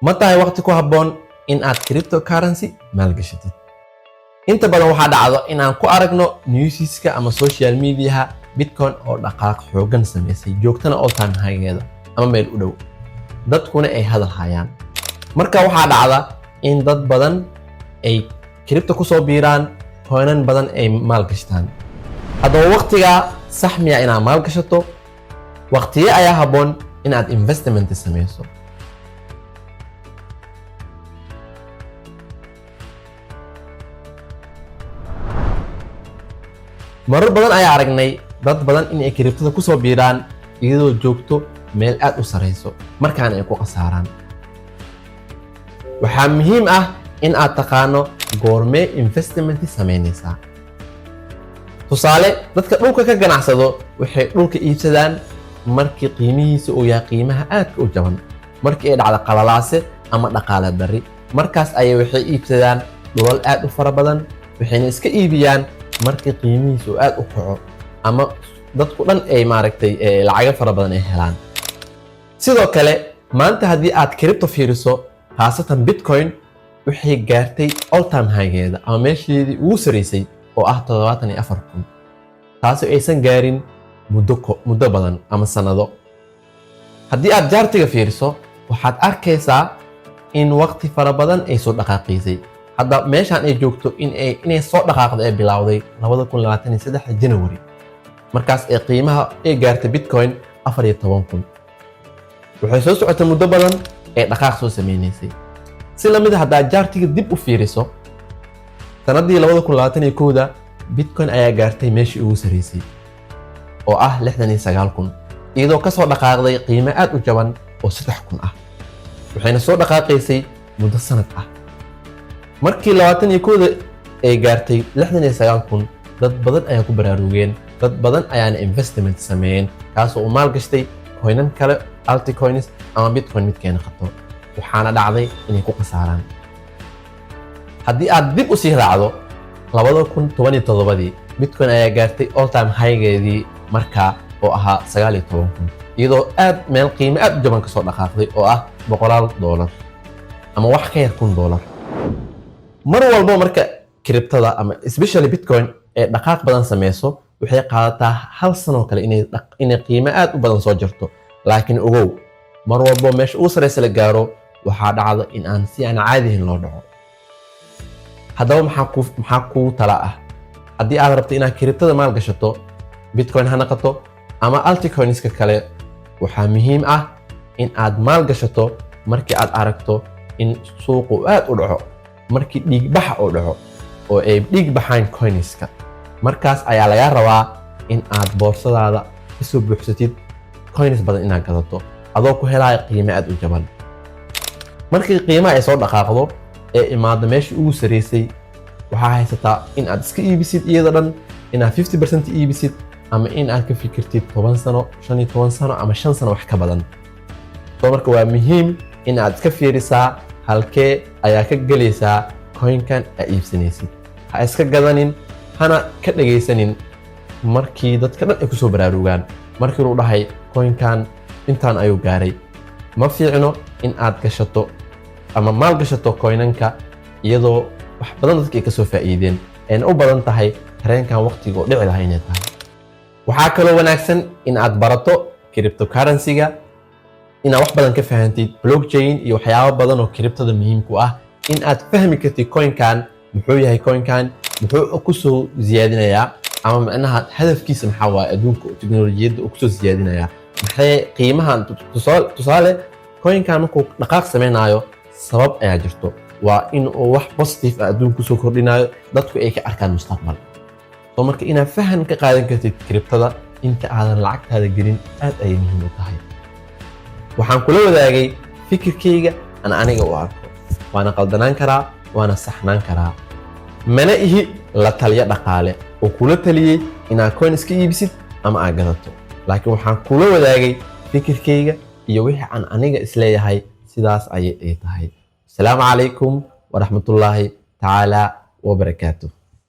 ma tahay waqti ku habboon in aad cryptocurrency maalgashatid? Inta badan waxaa dhacdo in aan ku aragno newsiska ama social mediaha Bitcoin oo dhaqaaq xoogan sameysay joogtana all time high-geeda ama meel u dhow, dadkuna ay hadal hayaan. Marka waxaa dhacda in dad badan ay crypto ku soo biiraan, coinan badan ay maalgashtaan. Haddaba waqtigaa sax miya inaad maalgashato? Waqtiye ayaa habboon in aad investment sameyso? marar badan ayaa aragnay dad badan in ay cryptoda ku soo biiraan iyadoo joogto meel aad u sareyso, markaana ay ku qasaaraan. Waxaa muhiim ah in aad taqaano goormee investment sameynaysaa. Tusaale, dadka dhulka ka ganacsado waxay dhulka iibsadaan markii qiimihiisa uu yahay qiimaha aadka u jaban, markii ay dhacdo qalalaase ama dhaqaale darri, markaas ayay waxay iibsadaan dhulal aad u fara badan, waxayna iska iibiyaan markii qiimihiisu aad u kaco ama dadku dhan ay lacago fara badan ay helaan. Sidoo kale, maanta haddii aad crypto fiiriso, khaasatan Bitcoin, waxay gaartay all time high-geeda ama meesheedii ugu sareysay oo ah 74,000, taasoo aysan gaarin muddo badan ama sanado. Haddii aad jaartiga fiiriso, waxaad arkaysaa in waqti fara badan ay soo dhaqaaqaysay. hadda meeshaan ay joogto inay soo dhaqaaqdo ee bilowday 2023 January, markaas ee qiimaha ay gaartay Bitcoin 14,000. waxay soo socotay muddo badan ee dhaqaaq soo sameynaysay. si la mid ah haddaad jaartiga dib u fiiriso, sanadii 2021 Bitcoin ayaa gaartay meeshii ugu sareysay oo ah 69,000, iyadoo ka soo dhaqaaqday qiime aad u jaban oo 3,000 ah, waxayna soo dhaqaaqaysay muddo sanad ah. markii 21 ay gaartay 69,000, dad badan ayaa ku baraarugeen, dad badan ayaana investment sameeyeen, kaasoo u maalgashtay coinan kale, altcoins ama Bitcoin midkeena qabto, waxaana dhacday inay ku qasaaraan. haddii aad dib u sii raacdo 2017, Bitcoin ayaa gaartay all time high-geedii markaa oo ahaa 19,000, iyadoo meel qiime aad u jaban kasoo dhaqaaqday oo ah $100 ama wax ka yar $1,000. mar walbo marka cryptoda ama especially Bitcoin ee dhaqaaq badan sameyso, waxay qaadataa hal sano kale inay qiime aad u badan soo jirto. laakiin ogow, mar walbo meesha ugu sareysa la gaaro, waxaa dhacda in aan si aan caadi ahayn loo dhaco. haddaba maxaa kuu tala ah? haddii aad rabto inaad cryptoda maalgashato, Bitcoin ha noqoto ama altcoinska kale, waxaa muhiim ah in aad maalgashato markii aad aragto in suuqu aad u dhaco, markii dhiigbaxa uu dhaco oo ay dhiig baxaan coinska. markaas ayaa laga rabaa in aad boorsadaada ka soo buuxsatid coins badan inaad gadato adoo ku helaya qiime aad u jaban. markii qiimaha ay soo dhaqaaqdo ee imaado meeshii ugu sareysay, waxaa haysataa in aad iska iibisid iyada dhan, inaad 50% iibisid, ama in aad ka fikirtid 10 sano, 15 sano ama 5 sano wax ka badan. marka waa muhiim in aad iska fiirisaa halkee ayaa ka gelaysaa coinkan aad iibsanaysid. ha iska gadanin, hana ka dhagaysanin markii dadka dhan ay ku soo baraarugaan, markii uu dhahay coinkan intaan ayuu gaaray. ma fiicno in aad gashato ama maal gashato coinanka iyadoo wax badan dadka ay ka soo faa'iideen, ayna u badan tahay tareenkan waqtiga oo dhici lahaa inay tahay. waxaa kaloo wanaagsan in aad barato cryptocurrency-ga, inaad wax badan ka fahantid blockchain iyo waxyaabo badan oo cryptoda muhiimku ah, in aad fahmi kartid coinkan muxuu yahay, coinkan muxuu ku soo ziyaadinayaa, ama macnaha hadafkiisa maxaa waaye adduunka teknolojiyadda uu ku soo ziyaadinayaa, maxay qiimahan. tusaale, coinkan markuu dhaqaaq sameynaayo, sabab ayaa jirto, waa in uu wax positive ah adduunka kusoo kordhinayo, dadku ay ka arkaan mustaqbal. marka inaad fahan ka qaadan kartid cryptoda inta aadan lacagtaada gelin aad ayay muhiim u tahay. waxaan kula wadaagay fikirkayga aan aniga u arko, waana qaldanaan karaa, waana saxnaan karaa. mana ihi la taliya dhaqaale oo kula taliyey inaad coin iska iibisid ama aad gadato, laakiin waxaan kula wadaagay fikirkayga iyo wixii aan aniga isleeyahay sidaas ayay tahay. asalaamu calaykum waraxmatullaahi tacaala wabarakaatuh.